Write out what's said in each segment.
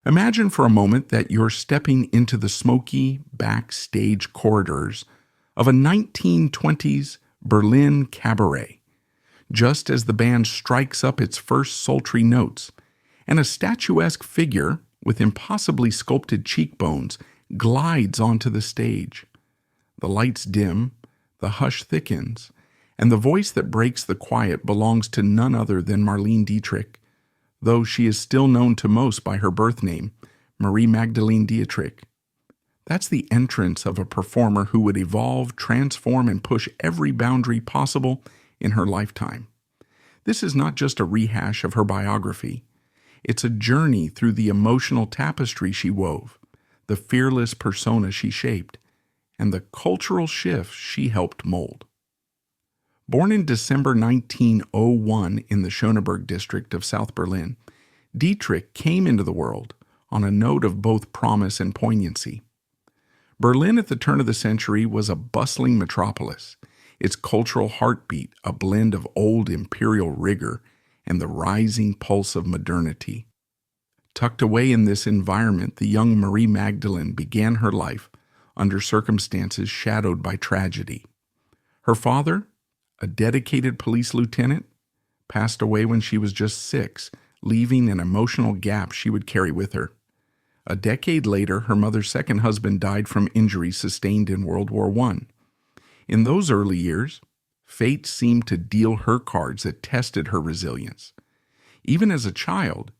Imagine for a moment that you're stepping into the smoky backstage corridors of a 1920s Berlin cabaret, just as the band strikes up its first sultry notes, and a statuesque figure with impossibly sculpted cheekbones glides onto the stage. The lights dim, the hush thickens, and the voice that breaks the quiet belongs to none other than Marlene Dietrich, though she is still known to most by her birth name, Marie Magdalene Dietrich. That's the entrance of a performer who would evolve, transform, and push every boundary possible in her lifetime. This is not just a rehash of her biography. It's a journey through the emotional tapestry she wove, the fearless persona she shaped, and the cultural shifts she helped mold. Born in December 1901 in the Schöneberg district of South Berlin, Dietrich came into the world on a note of both promise and poignancy. Berlin at the turn of the century was a bustling metropolis, its cultural heartbeat a blend of old imperial rigor and the rising pulse of modernity. Tucked away in this environment, the young Marie Magdalene began her life under circumstances shadowed by tragedy. Her father, a dedicated police lieutenant, passed away when she was just 6, leaving an emotional gap she would carry with her. A decade later, her mother's second husband died from injuries sustained in World War I. In those early years, fate seemed to deal her cards that tested her resilience. Even as a child,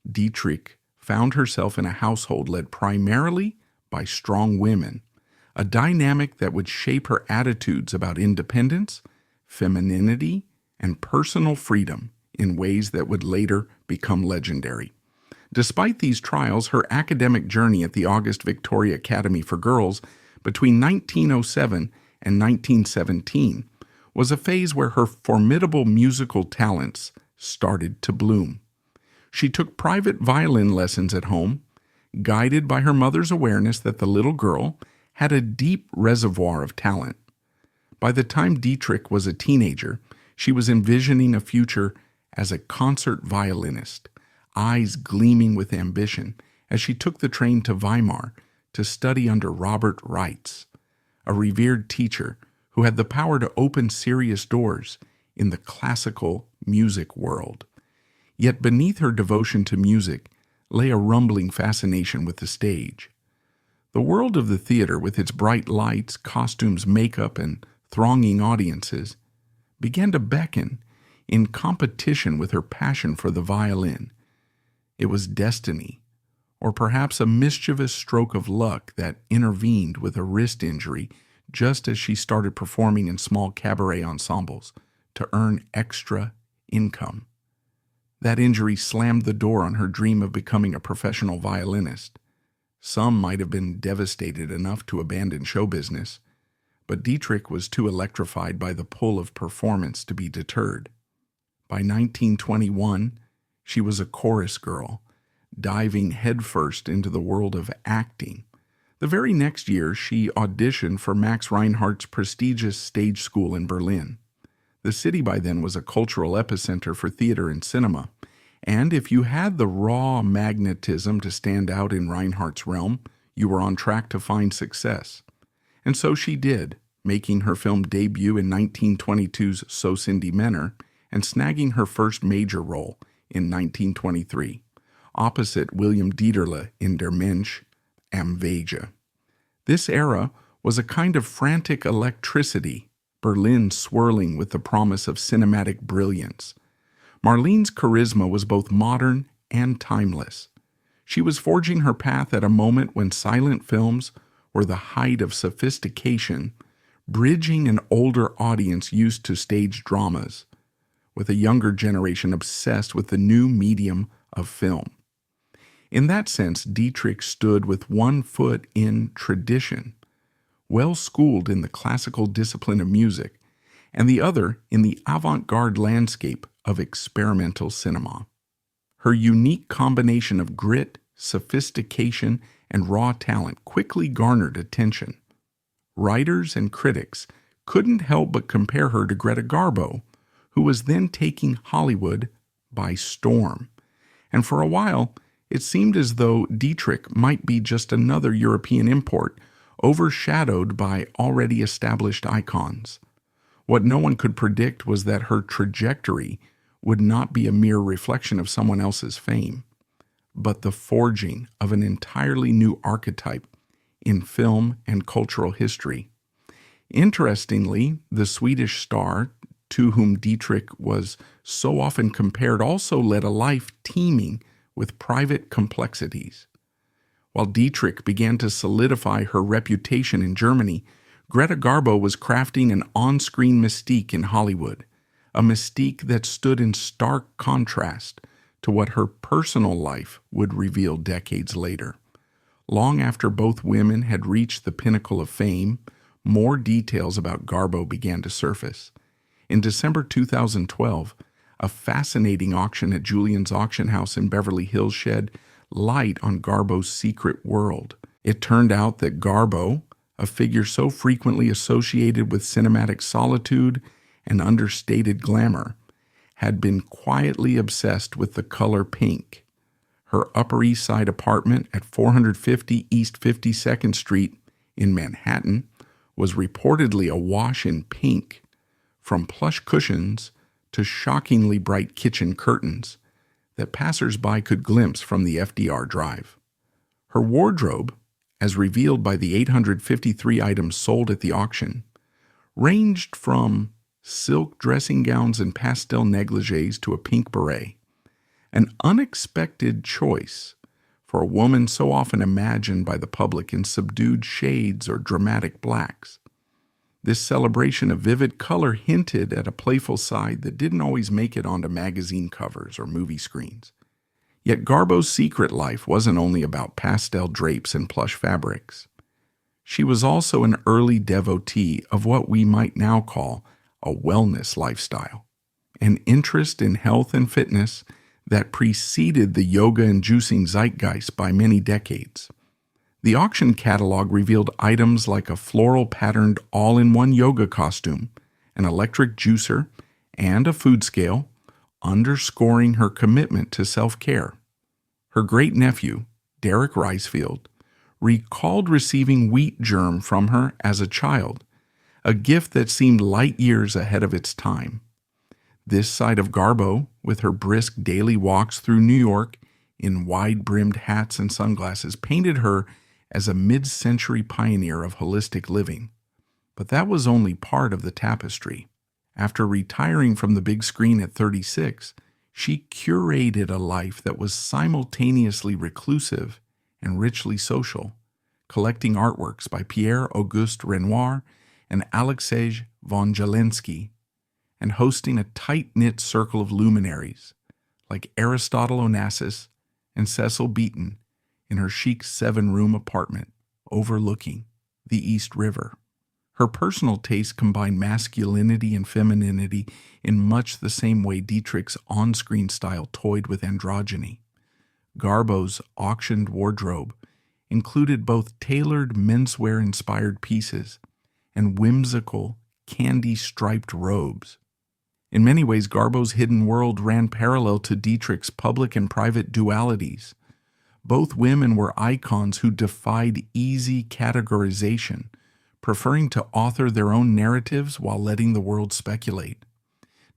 Dietrich found herself in a household led primarily by strong women, a dynamic that would shape her attitudes about independence, femininity, and personal freedom in ways that would later become legendary. Despite these trials, her academic journey at the August Victoria Academy for Girls between 1907 and 1917 was a phase where her formidable musical talents started to bloom. She took private violin lessons at home, guided by her mother's awareness that the little girl had a deep reservoir of talent. By the time Dietrich was a teenager, she was envisioning a future as a concert violinist, eyes gleaming with ambition as she took the train to Weimar to study under Robert Reitz, a revered teacher who had the power to open serious doors in the classical music world. Yet beneath her devotion to music lay a rumbling fascination with the stage. The world of the theater, with its bright lights, costumes, makeup, and thronging audiences, began to beckon in competition with her passion for the violin. It was destiny, or perhaps a mischievous stroke of luck that intervened with a wrist injury just as she started performing in small cabaret ensembles to earn extra income. That injury slammed the door on her dream of becoming a professional violinist. Some might have been devastated enough to abandon show business, but Dietrich was too electrified by the pull of performance to be deterred. By 1921, she was a chorus girl, diving headfirst into the world of acting. The very next year, she auditioned for Max Reinhardt's prestigious stage school in Berlin. The city by then was a cultural epicenter for theater and cinema, and if you had the raw magnetism to stand out in Reinhardt's realm, you were on track to find success. And so she did, making her film debut in 1922's So Cindy Menner and snagging her first major role in 1923, opposite William Dieterle in Der Mensch am Wege. This era was a kind of frantic electricity, Berlin swirling with the promise of cinematic brilliance. Marlene's charisma was both modern and timeless. She was forging her path at a moment when silent films were the height of sophistication, bridging an older audience used to stage dramas, with a younger generation obsessed with the new medium of film. In that sense, Dietrich stood with one foot in tradition, well schooled in the classical discipline of music, and the other in the avant-garde landscape of experimental cinema. Her unique combination of grit, sophistication, and raw talent quickly garnered attention. Writers and critics couldn't help but compare her to Greta Garbo, who was then taking Hollywood by storm. And for a while, It seemed as though Dietrich might be just another European import, overshadowed by already established icons. What no one could predict was that her trajectory would not be a mere reflection of someone else's fame, but the forging of an entirely new archetype in film and cultural history. Interestingly, the Swedish star, to whom Dietrich was so often compared, also led a life teeming with private complexities. While Dietrich began to solidify her reputation in Germany, Greta Garbo was crafting an on-screen mystique in Hollywood, a mystique that stood in stark contrast to what her personal life would reveal decades later. Long after both women had reached the pinnacle of fame, more details about Garbo began to surface. In December 2012, a fascinating auction at Julian's Auction House in Beverly Hills shed light on Garbo's secret world. It turned out that Garbo, a figure so frequently associated with cinematic solitude and understated glamour, had been quietly obsessed with the color pink. Her Upper East Side apartment at 450 East 52nd Street in Manhattan was reportedly awash in pink, from plush cushions to shockingly bright kitchen curtains that passers-by could glimpse from the FDR Drive. Her wardrobe, as revealed by the 853 items sold at the auction, ranged from silk dressing gowns and pastel negligees to a pink beret, an unexpected choice for a woman so often imagined by the public in subdued shades or dramatic blacks. This celebration of vivid color hinted at a playful side that didn't always make it onto magazine covers or movie screens. Yet Garbo's secret life wasn't only about pastel drapes and plush fabrics. She was also an early devotee of what we might now call a wellness lifestyle, an interest in health and fitness that preceded the yoga and juicing zeitgeist by many decades. The auction catalog revealed items like a floral-patterned all-in-one yoga costume, an electric juicer, and a food scale, underscoring her commitment to self-care. Her great-nephew, Derek Ricefield, recalled receiving wheat germ from her as a child, a gift that seemed light years ahead of its time. This side of Garbo, with her brisk daily walks through New York in wide-brimmed hats and sunglasses, painted her as a mid-century pioneer of holistic living. But that was only part of the tapestry. After retiring from the big screen at 36, she curated a life that was simultaneously reclusive and richly social, collecting artworks by Pierre-Auguste Renoir and Alexej von Jelensky, and hosting a tight-knit circle of luminaries like Aristotle Onassis and Cecil Beaton in her chic 7-room apartment overlooking the East River. Her personal taste combined masculinity and femininity in much the same way Dietrich's on-screen style toyed with androgyny. Garbo's auctioned wardrobe included both tailored menswear-inspired pieces and whimsical, candy-striped robes. In many ways, Garbo's hidden world ran parallel to Dietrich's public and private dualities. Both women were icons who defied easy categorization, preferring to author their own narratives while letting the world speculate.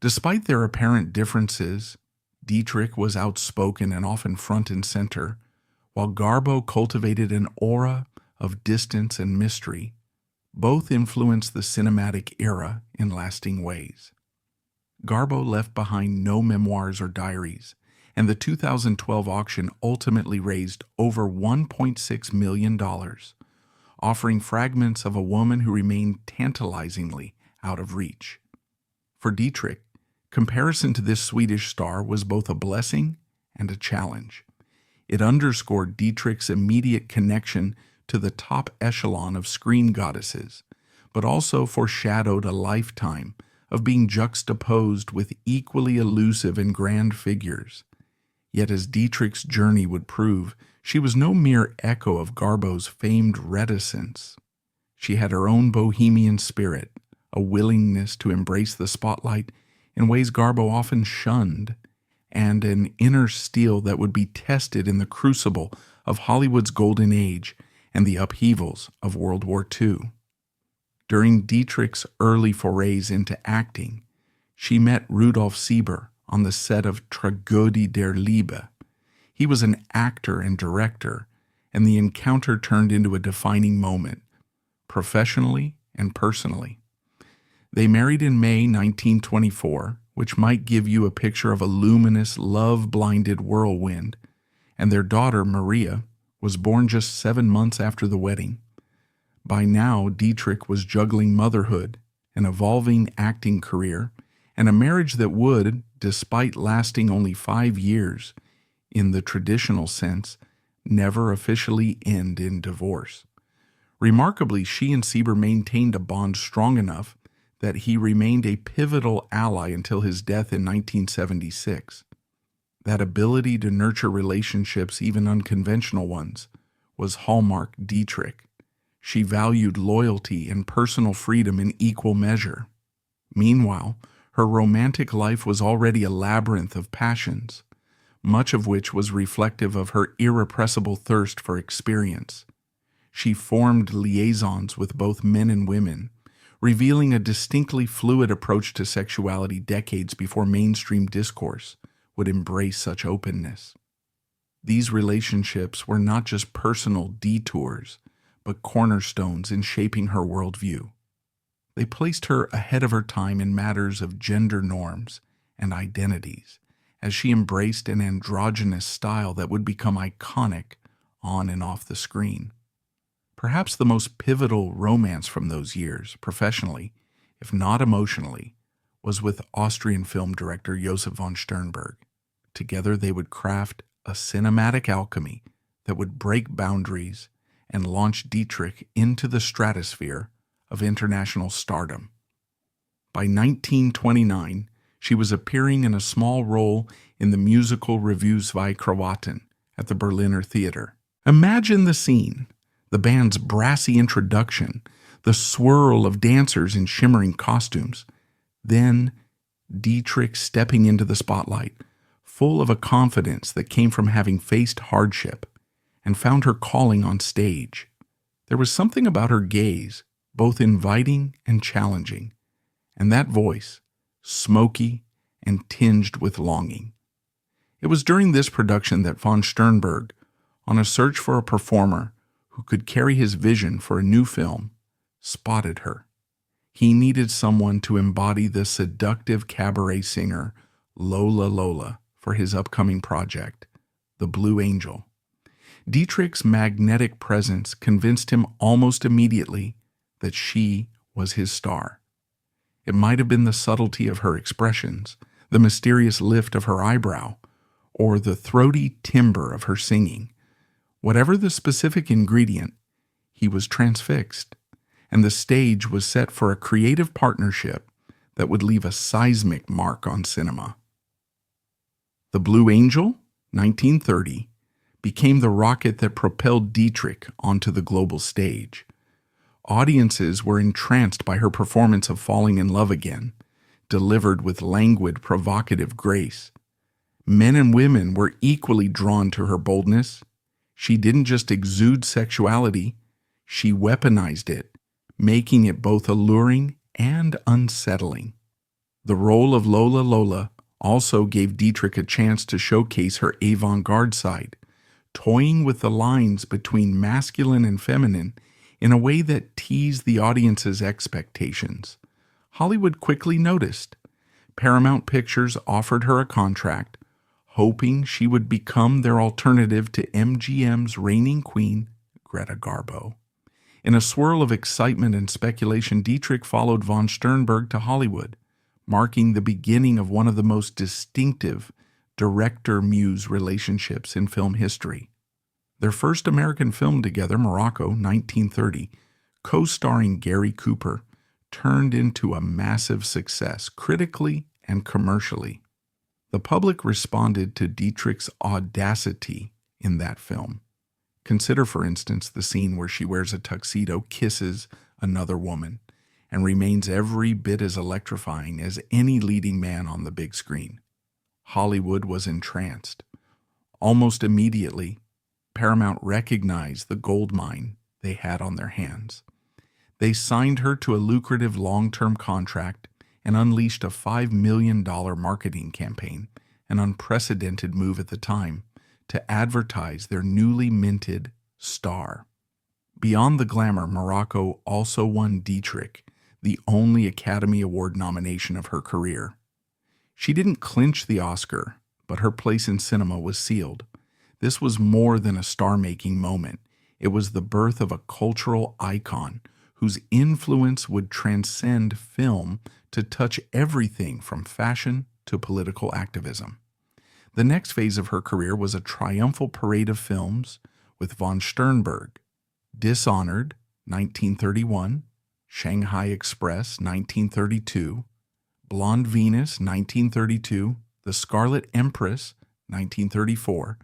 Despite their apparent differences, Dietrich was outspoken and often front and center, while Garbo cultivated an aura of distance and mystery. Both influenced the cinematic era in lasting ways. Garbo left behind no memoirs or diaries, and the 2012 auction ultimately raised over $1.6 million, offering fragments of a woman who remained tantalizingly out of reach. For Dietrich, comparison to this Swedish star was both a blessing and a challenge. It underscored Dietrich's immediate connection to the top echelon of screen goddesses, but also foreshadowed a lifetime of being juxtaposed with equally elusive and grand figures. Yet as Dietrich's journey would prove, she was no mere echo of Garbo's famed reticence. She had her own bohemian spirit, a willingness to embrace the spotlight in ways Garbo often shunned, and an inner steel that would be tested in the crucible of Hollywood's golden age and the upheavals of World War II. During Dietrich's early forays into acting, she met Rudolf Sieber on the set of Tragödie der Liebe. He was an actor and director, and the encounter turned into a defining moment, professionally and personally. They married in May 1924, which might give you a picture of a luminous, love-blinded whirlwind, and their daughter, Maria, was born just 7 months after the wedding. By now, Dietrich was juggling motherhood, an evolving acting career, and a marriage that would, despite lasting only 5 years, in the traditional sense, never officially end in divorce. Remarkably, she and Sieber maintained a bond strong enough that he remained a pivotal ally until his death in 1976. That ability to nurture relationships, even unconventional ones, was hallmark Dietrich. She valued loyalty and personal freedom in equal measure. Meanwhile, her romantic life was already a labyrinth of passions, much of which was reflective of her irrepressible thirst for experience. She formed liaisons with both men and women, revealing a distinctly fluid approach to sexuality decades before mainstream discourse would embrace such openness. These relationships were not just personal detours, but cornerstones in shaping her worldview. They placed her ahead of her time in matters of gender norms and identities, as she embraced an androgynous style that would become iconic on and off the screen. Perhaps the most pivotal romance from those years, professionally, if not emotionally, was with Austrian film director Josef von Sternberg. Together they would craft a cinematic alchemy that would break boundaries and launch Dietrich into the stratosphere of international stardom. By 1929, she was appearing in a small role in the musical Revue zwei Krawatten at the Berliner Theater. Imagine the scene. The band's brassy introduction, the swirl of dancers in shimmering costumes. Then Dietrich stepping into the spotlight, full of a confidence that came from having faced hardship, and found her calling on stage. There was something about her gaze, both inviting and challenging, and that voice, smoky and tinged with longing. It was during this production that von Sternberg, on a search for a performer who could carry his vision for a new film, spotted her. He needed someone to embody the seductive cabaret singer Lola Lola for his upcoming project, The Blue Angel. Dietrich's magnetic presence convinced him almost immediately that she was his star. It might have been the subtlety of her expressions, the mysterious lift of her eyebrow, or the throaty timbre of her singing. Whatever the specific ingredient, he was transfixed, and the stage was set for a creative partnership that would leave a seismic mark on cinema. The Blue Angel, 1930, became the rocket that propelled Dietrich onto the global stage. Audiences were entranced by her performance of Falling in Love Again, delivered with languid, provocative grace. Men and women were equally drawn to her boldness. She didn't just exude sexuality, she weaponized it, making it both alluring and unsettling. The role of Lola Lola also gave Dietrich a chance to showcase her avant-garde side, toying with the lines between masculine and feminine in a way that teased the audience's expectations. Hollywood quickly noticed. Paramount Pictures offered her a contract, hoping she would become their alternative to MGM's reigning queen, Greta Garbo. In a swirl of excitement and speculation, Dietrich followed von Sternberg to Hollywood, marking the beginning of one of the most distinctive director-muse relationships in film history. Their first American film together, Morocco, 1930, co-starring Gary Cooper, turned into a massive success critically and commercially. The public responded to Dietrich's audacity in that film. Consider, for instance, the scene where she wears a tuxedo, kisses another woman, and remains every bit as electrifying as any leading man on the big screen. Hollywood was entranced. Almost immediately, Paramount recognized the gold mine they had on their hands. They signed her to a lucrative long-term contract and unleashed a $5 million marketing campaign, an unprecedented move at the time, to advertise their newly minted star. Beyond the glamour, Morocco also won Dietrich the only Academy Award nomination of her career. She didn't clinch the Oscar, but her place in cinema was sealed. This was more than a star-making moment. It was the birth of a cultural icon whose influence would transcend film to touch everything from fashion to political activism. The next phase of her career was a triumphal parade of films with von Sternberg, Dishonored, 1931, Shanghai Express, 1932, Blonde Venus, 1932, The Scarlet Empress, 1934,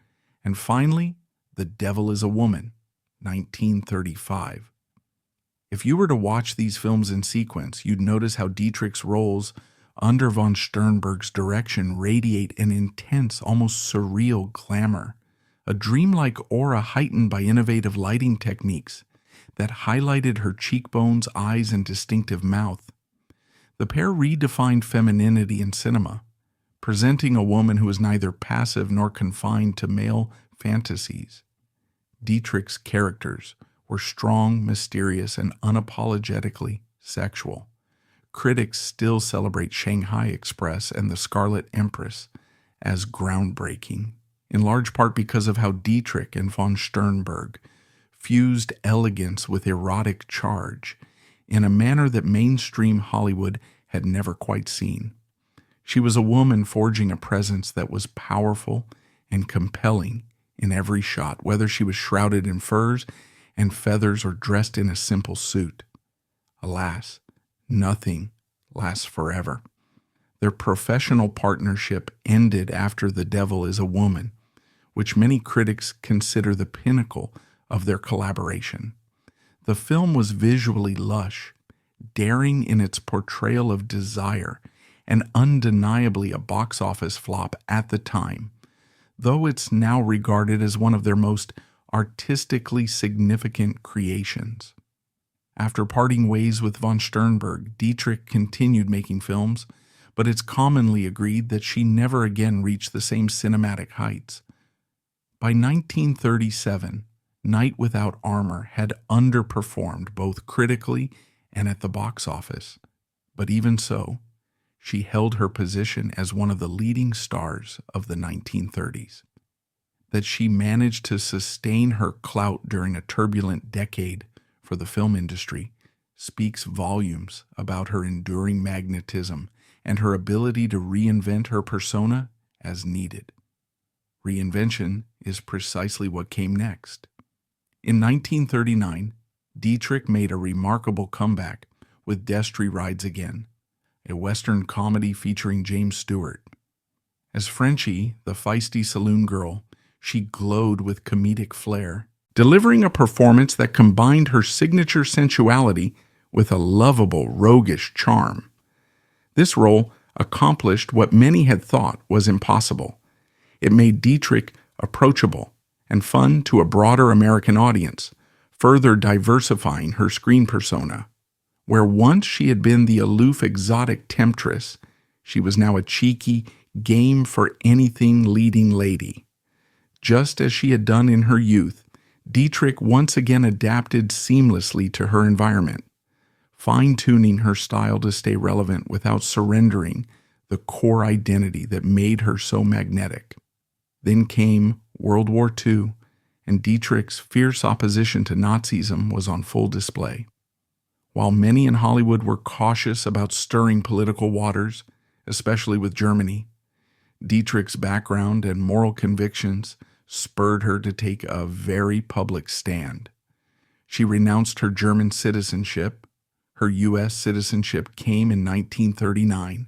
and finally, The Devil is a Woman, 1935. If you were to watch these films in sequence, you'd notice how Dietrich's roles under von Sternberg's direction radiate an intense, almost surreal glamour, a dreamlike aura heightened by innovative lighting techniques that highlighted her cheekbones, eyes, and distinctive mouth. The pair redefined femininity in cinema, presenting a woman who is neither passive nor confined to male fantasies. Dietrich's characters were strong, mysterious, and unapologetically sexual. Critics still celebrate Shanghai Express and The Scarlet Empress as groundbreaking, in large part because of how Dietrich and von Sternberg fused elegance with erotic charge in a manner that mainstream Hollywood had never quite seen. She was a woman forging a presence that was powerful and compelling in every shot, whether she was shrouded in furs and feathers or dressed in a simple suit. Alas, nothing lasts forever. Their professional partnership ended after The Devil is a Woman, which many critics consider the pinnacle of their collaboration. The film was visually lush, daring in its portrayal of desire, and undeniably a box office flop at the time, though it's now regarded as one of their most artistically significant creations. After parting ways with von Sternberg, Dietrich continued making films, but it's commonly agreed that she never again reached the same cinematic heights. By 1937, Night Without Armor had underperformed both critically and at the box office, but even so, she held her position as one of the leading stars of the 1930s. That she managed to sustain her clout during a turbulent decade for the film industry speaks volumes about her enduring magnetism and her ability to reinvent her persona as needed. Reinvention is precisely what came next. In 1939, Dietrich made a remarkable comeback with Destry Rides Again, a Western comedy featuring James Stewart. As Frenchie, the feisty saloon girl, she glowed with comedic flair, delivering a performance that combined her signature sensuality with a lovable, roguish charm. This role accomplished what many had thought was impossible. It made Dietrich approachable and fun to a broader American audience, further diversifying her screen persona. Where once she had been the aloof, exotic temptress, she was now a cheeky, game-for-anything leading lady. Just as she had done in her youth, Dietrich once again adapted seamlessly to her environment, fine-tuning her style to stay relevant without surrendering the core identity that made her so magnetic. Then came World War II, and Dietrich's fierce opposition to Nazism was on full display. While many in Hollywood were cautious about stirring political waters, especially with Germany, Dietrich's background and moral convictions spurred her to take a very public stand. She renounced her German citizenship. Her U.S. citizenship came in 1939,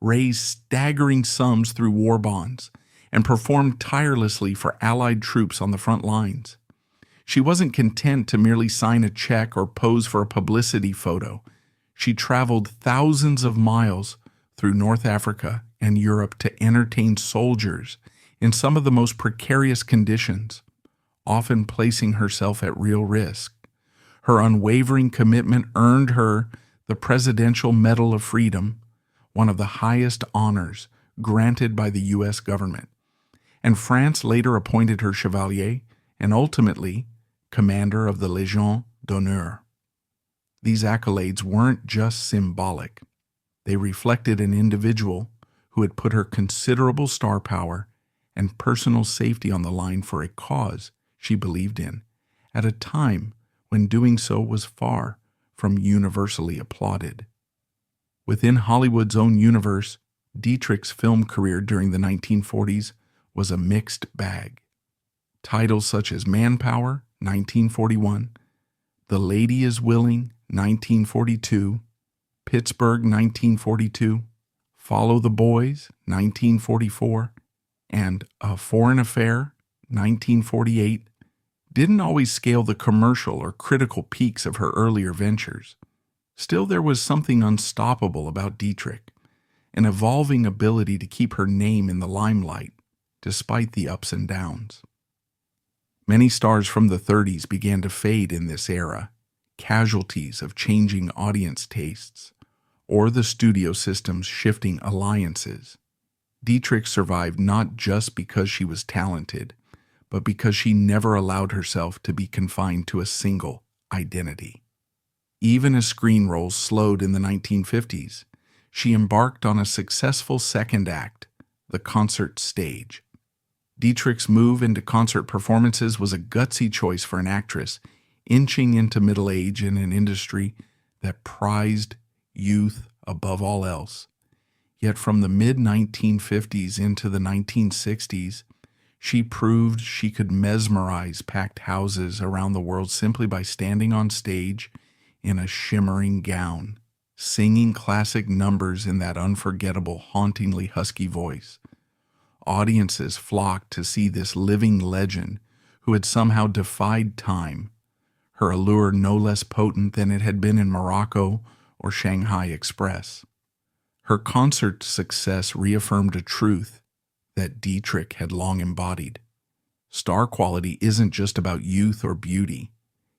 raised staggering sums through war bonds, and performed tirelessly for Allied troops on the front lines. She wasn't content to merely sign a check or pose for a publicity photo. She traveled thousands of miles through North Africa and Europe to entertain soldiers in some of the most precarious conditions, often placing herself at real risk. Her unwavering commitment earned her the Presidential Medal of Freedom, one of the highest honors granted by the U.S. government, and France later appointed her Chevalier and ultimately Commander of the Légion d'honneur. These accolades weren't just symbolic. They reflected an individual who had put her considerable star power and personal safety on the line for a cause she believed in, at a time when doing so was far from universally applauded. Within Hollywood's own universe, Dietrich's film career during the 1940s was a mixed bag. Titles such as Manpower, 1941, The Lady is Willing, 1942, Pittsburgh, 1942, Follow the Boys, 1944, and A Foreign Affair, 1948, didn't always scale the commercial or critical peaks of her earlier ventures. Still, there was something unstoppable about Dietrich, an evolving ability to keep her name in the limelight despite the ups and downs. Many stars from the 30s began to fade in this era, casualties of changing audience tastes, or the studio system's shifting alliances. Dietrich survived not just because she was talented, but because she never allowed herself to be confined to a single identity. Even as screen roles slowed in the 1950s, she embarked on a successful second act, the concert stage. Dietrich's move into concert performances was a gutsy choice for an actress inching into middle age in an industry that prized youth above all else. Yet from the mid-1950s into the 1960s, she proved she could mesmerize packed houses around the world simply by standing on stage in a shimmering gown, singing classic numbers in that unforgettable, hauntingly husky voice. Audiences flocked to see this living legend who had somehow defied time, her allure no less potent than it had been in Morocco or Shanghai Express. Her concert success reaffirmed a truth that Dietrich had long embodied. Star quality isn't just about youth or beauty.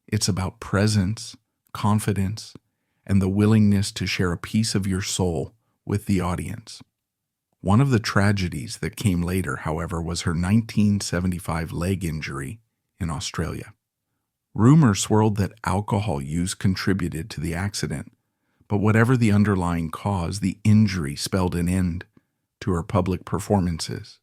It's about presence, confidence, and the willingness to share a piece of your soul with the audience. One of the tragedies that came later, however, was her 1975 leg injury in Australia. Rumors swirled that alcohol use contributed to the accident, but whatever the underlying cause, the injury spelled an end to her public performances.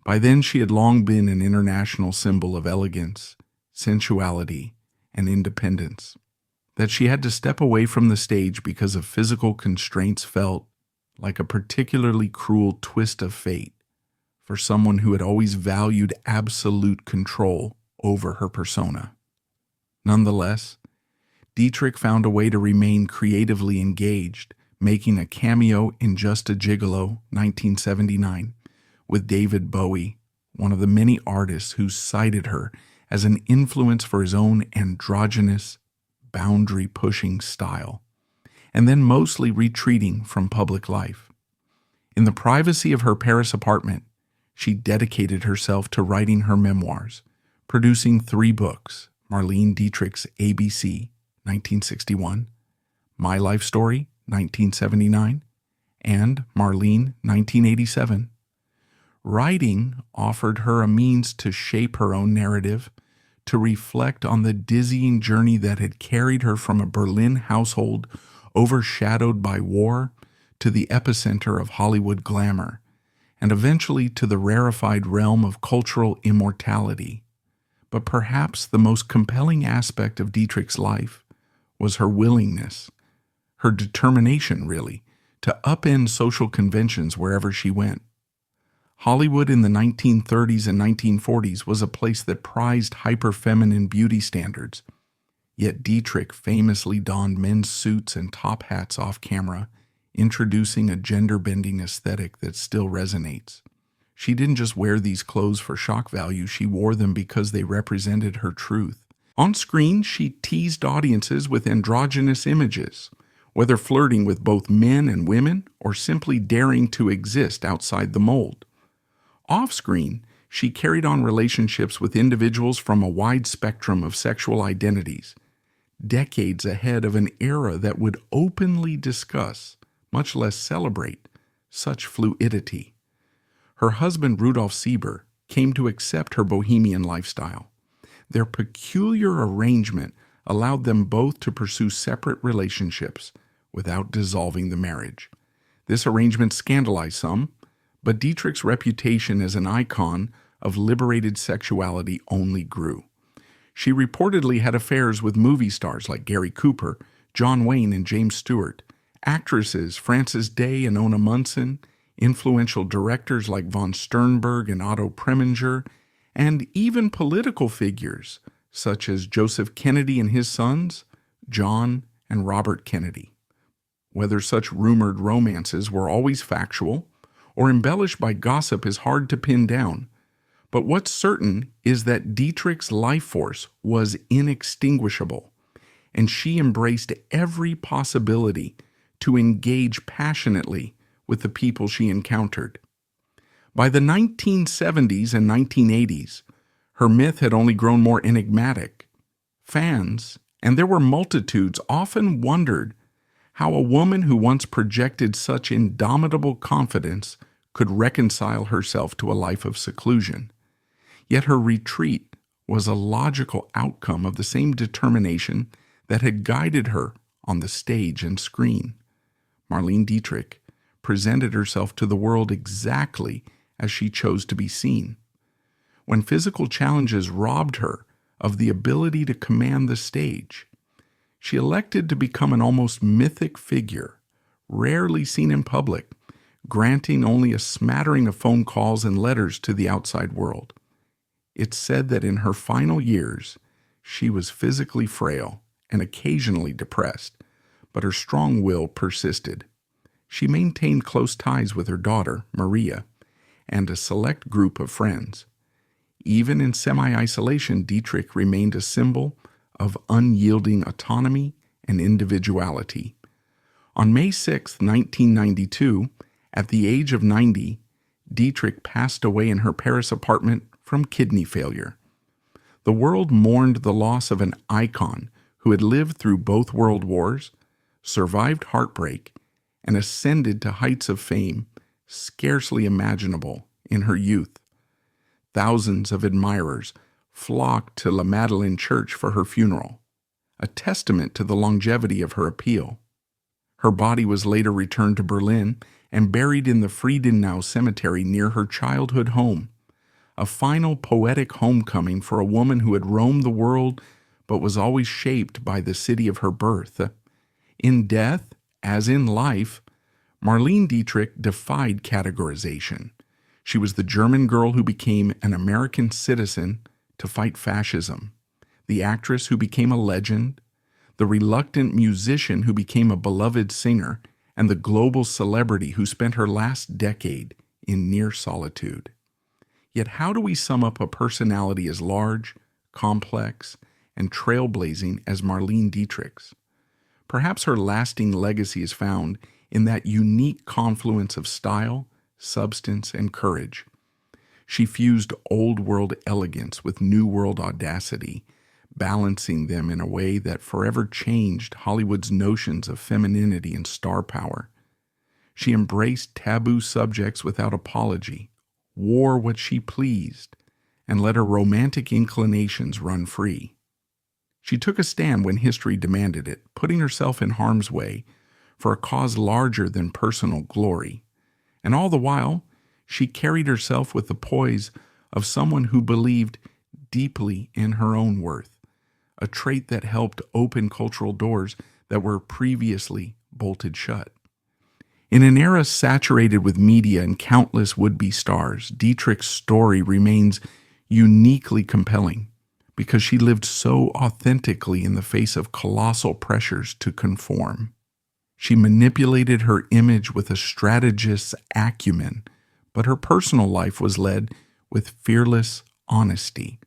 By then, she had long been an international symbol of elegance, sensuality, and independence. That she had to step away from the stage because of physical constraints felt like a particularly cruel twist of fate for someone who had always valued absolute control over her persona. Nonetheless, Dietrich found a way to remain creatively engaged, making a cameo in Just a Gigolo, 1979, with David Bowie, one of the many artists who cited her as an influence for his own androgynous, boundary-pushing style, and then mostly retreating from public life. In the privacy of her Paris apartment, she dedicated herself to writing her memoirs, producing 3 books: Marlene Dietrich's ABC, 1961, My Life Story, 1979, and Marlene, 1987. Writing offered her a means to shape her own narrative, to reflect on the dizzying journey that had carried her from a Berlin household overshadowed by war to the epicenter of Hollywood glamour, and eventually to the rarefied realm of cultural immortality. But perhaps the most compelling aspect of Dietrich's life was her willingness, her determination, really, to upend social conventions wherever she went. Hollywood in the 1930s and 1940s was a place that prized hyper-feminine beauty standards, yet Dietrich famously donned men's suits and top hats off-camera, introducing a gender-bending aesthetic that still resonates. She didn't just wear these clothes for shock value, she wore them because they represented her truth. On screen, she teased audiences with androgynous images, whether flirting with both men and women or simply daring to exist outside the mold. Off-screen, she carried on relationships with individuals from a wide spectrum of sexual identities, decades ahead of an era that would openly discuss, much less celebrate, such fluidity. Her husband, Rudolf Sieber, came to accept her bohemian lifestyle. Their peculiar arrangement allowed them both to pursue separate relationships without dissolving the marriage. This arrangement scandalized some, but Dietrich's reputation as an icon of liberated sexuality only grew. She reportedly had affairs with movie stars like Gary Cooper, John Wayne, and James Stewart, actresses Frances Day and Ona Munson, influential directors like von Sternberg and Otto Preminger, and even political figures such as Joseph Kennedy and his sons, John and Robert Kennedy. Whether such rumored romances were always factual or embellished by gossip is hard to pin down, but what's certain is that Dietrich's life force was inextinguishable, and she embraced every possibility to engage passionately with the people she encountered. By the 1970s and 1980s, her myth had only grown more enigmatic. Fans, and there were multitudes, often wondered how a woman who once projected such indomitable confidence could reconcile herself to a life of seclusion. Yet her retreat was a logical outcome of the same determination that had guided her on the stage and screen. Marlene Dietrich presented herself to the world exactly as she chose to be seen. When physical challenges robbed her of the ability to command the stage, she elected to become an almost mythic figure, rarely seen in public, granting only a smattering of phone calls and letters to the outside world. It's said that in her final years, she was physically frail and occasionally depressed, but her strong will persisted. She maintained close ties with her daughter, Maria, and a select group of friends. Even in semi-isolation, Dietrich remained a symbol of unyielding autonomy and individuality. On May 6, 1992, at the age of 90, Dietrich passed away in her Paris apartment from kidney failure. The world mourned the loss of an icon who had lived through both world wars, survived heartbreak, and ascended to heights of fame scarcely imaginable in her youth. Thousands of admirers flocked to La Madeleine Church for her funeral, a testament to the longevity of her appeal. Her body was later returned to Berlin and buried in the Friedenau Cemetery near her childhood home, a final poetic homecoming for a woman who had roamed the world but was always shaped by the city of her birth. In death, as in life, Marlene Dietrich defied categorization. She was the German girl who became an American citizen to fight fascism, the actress who became a legend, the reluctant musician who became a beloved singer, and the global celebrity who spent her last decade in near solitude. Yet how do we sum up a personality as large, complex, and trailblazing as Marlene Dietrich's? Perhaps her lasting legacy is found in that unique confluence of style, substance, and courage. She fused old-world elegance with new-world audacity, balancing them in a way that forever changed Hollywood's notions of femininity and star power. She embraced taboo subjects without apology, wore what she pleased, and let her romantic inclinations run free. She took a stand when history demanded it, putting herself in harm's way for a cause larger than personal glory. And all the while, she carried herself with the poise of someone who believed deeply in her own worth, a trait that helped open cultural doors that were previously bolted shut. In an era saturated with media and countless would-be stars, Dietrich's story remains uniquely compelling because she lived so authentically in the face of colossal pressures to conform. She manipulated her image with a strategist's acumen, but her personal life was led with fearless honesty.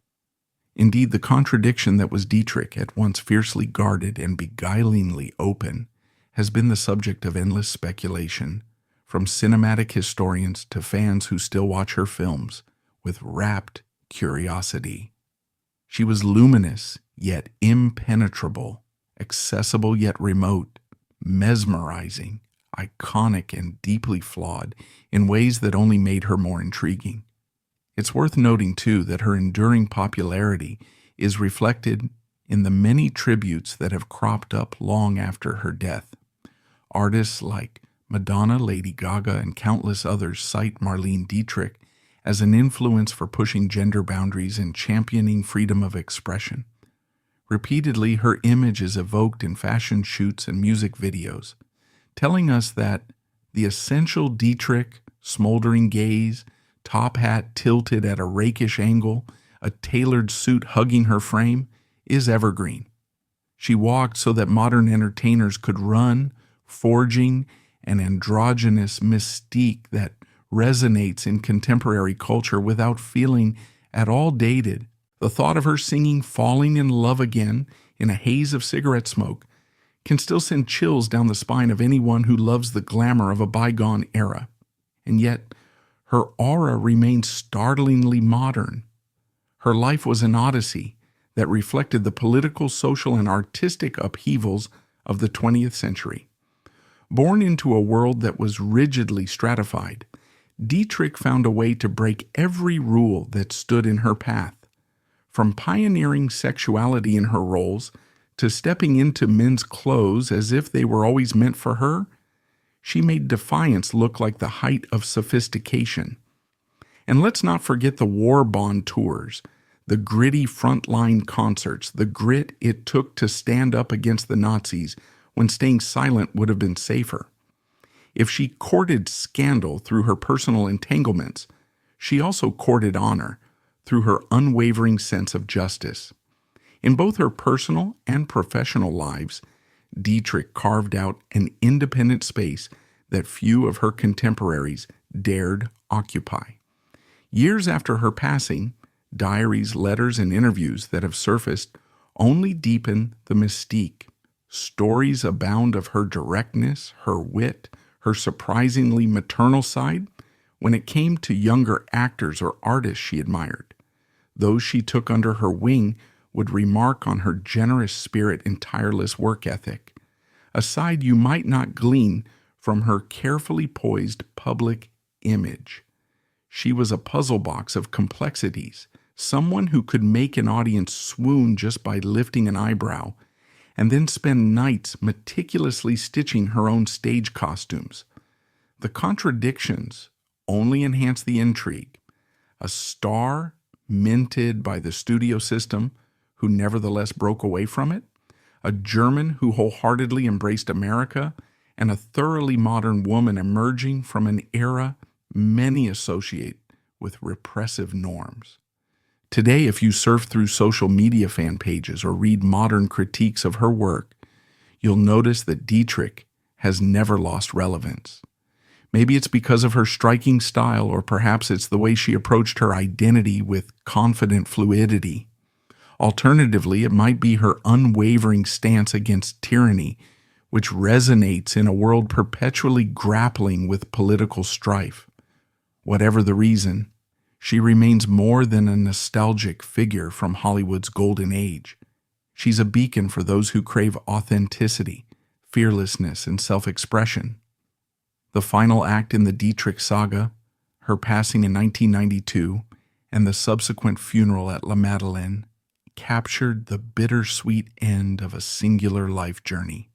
Indeed, the contradiction that was Dietrich, at once fiercely guarded and beguilingly open, has been the subject of endless speculation, from cinematic historians to fans who still watch her films with rapt curiosity. She was luminous yet impenetrable, accessible yet remote, mesmerizing, iconic and deeply flawed in ways that only made her more intriguing. It's worth noting, too, that her enduring popularity is reflected in the many tributes that have cropped up long after her death. Artists like Madonna, Lady Gaga, and countless others cite Marlene Dietrich as an influence for pushing gender boundaries and championing freedom of expression. Repeatedly, her image is evoked in fashion shoots and music videos, telling us that the essential Dietrich, smoldering gaze, top hat tilted at a rakish angle, a tailored suit hugging her frame, is evergreen. She walked so that modern entertainers could run, forging an androgynous mystique that resonates in contemporary culture without feeling at all dated. The thought of her singing Falling in Love Again in a haze of cigarette smoke can still send chills down the spine of anyone who loves the glamour of a bygone era. And yet, her aura remains startlingly modern. Her life was an odyssey that reflected the political, social, and artistic upheavals of the 20th century. Born into a world that was rigidly stratified, Dietrich found a way to break every rule that stood in her path. From pioneering sexuality in her roles to stepping into men's clothes as if they were always meant for her, she made defiance look like the height of sophistication. And let's not forget the war bond tours, the gritty frontline concerts, the grit it took to stand up against the Nazis when staying silent would have been safer. If she courted scandal through her personal entanglements, she also courted honor through her unwavering sense of justice. In both her personal and professional lives, Dietrich carved out an independent space that few of her contemporaries dared occupy. Years after her passing, diaries, letters, and interviews that have surfaced only deepen the mystique. Stories abound of her directness, her wit, her surprisingly maternal side when it came to younger actors or artists she admired. Those she took under her wing would remark on her generous spirit and tireless work ethic, a side you might not glean from her carefully poised public image. She was a puzzle box of complexities, someone who could make an audience swoon just by lifting an eyebrow, and then spend nights meticulously stitching her own stage costumes. The contradictions only enhance the intrigue. A star minted by the studio system who nevertheless broke away from it, a German who wholeheartedly embraced America, and a thoroughly modern woman emerging from an era many associate with repressive norms. Today, if you surf through social media fan pages or read modern critiques of her work, you'll notice that Dietrich has never lost relevance. Maybe it's because of her striking style, or perhaps it's the way she approached her identity with confident fluidity. Alternatively, it might be her unwavering stance against tyranny, which resonates in a world perpetually grappling with political strife. Whatever the reason, she remains more than a nostalgic figure from Hollywood's golden age. She's a beacon for those who crave authenticity, fearlessness, and self-expression. The final act in the Dietrich saga, her passing in 1992, and the subsequent funeral at La Madeleine, captured the bittersweet end of a singular life journey.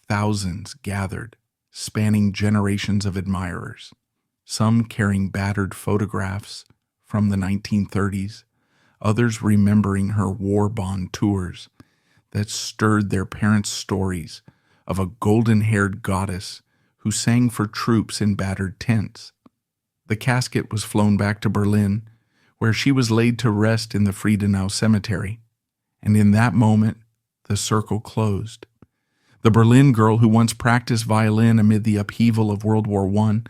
Thousands gathered, spanning generations of admirers, some carrying battered photographs from the 1930s, others remembering her war bond tours that stirred their parents' stories of a golden-haired goddess who sang for troops in battered tents. The casket was flown back to Berlin, where she was laid to rest in the Friedenau Cemetery, and in that moment, the circle closed. The Berlin girl who once practiced violin amid the upheaval of World War I,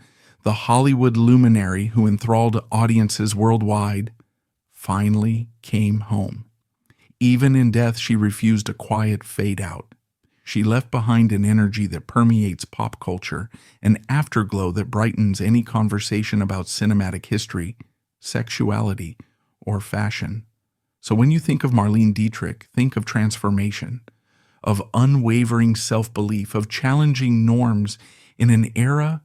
the Hollywood luminary who enthralled audiences worldwide, finally came home. Even in death, she refused a quiet fade out. She left behind an energy that permeates pop culture, an afterglow that brightens any conversation about cinematic history, sexuality, or fashion. So when you think of Marlene Dietrich, think of transformation, of unwavering self-belief, of challenging norms in an era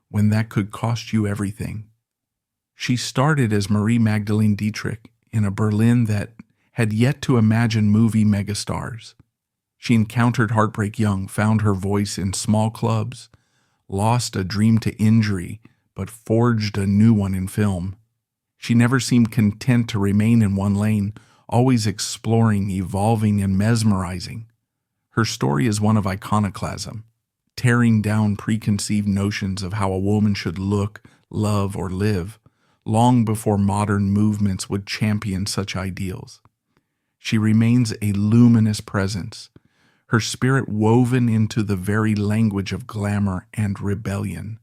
when that could cost you everything. She started as Marie Magdalene Dietrich in a Berlin that had yet to imagine movie megastars. She encountered heartbreak young, found her voice in small clubs, lost a dream to injury, but forged a new one in film. She never seemed content to remain in one lane, always exploring, evolving, and mesmerizing. Her story is one of iconoclasm, tearing down preconceived notions of how a woman should look, love, or live, long before modern movements would champion such ideals. She remains a luminous presence, her spirit woven into the very language of glamour and rebellion.